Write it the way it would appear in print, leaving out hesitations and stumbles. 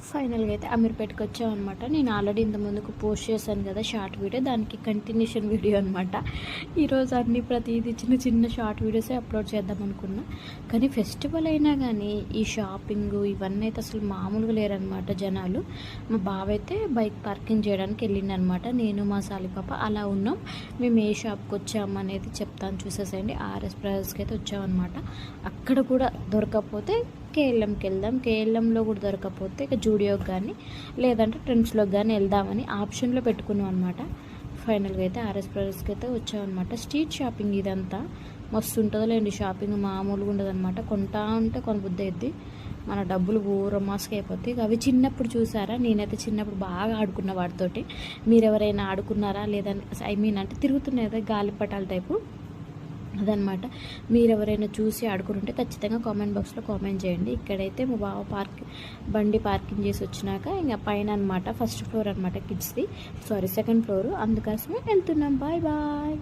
ఫైనల్గా అయితే అమీర్పేటకి వచ్చామన్నమాట. నేను ఆల్రెడీ ఇంత ముందుకు పోస్ట్ చేశాను కదా షార్ట్ వీడియో, దానికి కంటిన్యూషన్ వీడియో అనమాట. ఈరోజు అన్ని ప్రతిదీ చిన్న చిన్న షార్ట్ వీడియోసే అప్లోడ్ చేద్దాం అనుకున్నా. కానీ ఫెస్టివల్ అయినా కానీ ఈ షాపింగ్ ఇవన్నీ అయితే అసలు మామూలుగా లేరనమాట జనాలు. మా బావ అయితే బైక్ పార్కింగ్ చేయడానికి వెళ్ళిందనమాట. నేను మా సాలిపాప అలా ఉన్నాం. మేము ఏ షాప్కి వచ్చాము అనేది చెప్తాను, చూసేసేయండి. ఆర్ఎస్ బ్రదర్స్కి అయితే వచ్చామన్నమాట. అక్కడ కూడా దొరకకపోతే కేఎల్ఎంకి వెళ్దాం, కేఎల్ఎంలో కూడా దొరకకపోతే ఇక జూడియోకి కానీ లేదంటే ట్రెండ్స్లోకి కానీ వెళ్దామని ఆప్షన్లో పెట్టుకున్నాం అనమాట. ఫైనల్గా అయితే ఆర్ఎస్ బ్రదర్స్కి అయితే వచ్చామన్నమాట. స్ట్రీట్ షాపింగ్ ఇదంతా మస్తు ఉంటుందో లేండి, షాపింగ్ మామూలుగా ఉండదు అనమాట. కొంటా ఉంటే కొనబుద్ధి అవుద్ది, మన డబ్బులు ఊర మాస్క్ అయిపోతాయి. అవి చిన్నప్పుడు చూసారా, నేనైతే చిన్నప్పుడు బాగా ఆడుకున్న వాటితోటి. మీరు ఎవరైనా ఆడుకున్నారా లేదని, అంటే తిరుగుతున్నాయి కదా గాలిపటాల టైపు, అదనమాట. మీరు ఎవరైనా చూసి ఆడుకుంటుంటే ఖచ్చితంగా కామెంట్ బాక్స్లో కామెంట్ చేయండి. ఇక్కడైతే మా బావ బండి పార్కింగ్ చేసి వచ్చినాక ఇంకా పైన అనమాట, ఫస్ట్ ఫ్లోర్ అనమాట కిడ్స్ది, సారీ సెకండ్ ఫ్లోర్, అందుకోసమే వెళ్తున్నాం. Bye bye.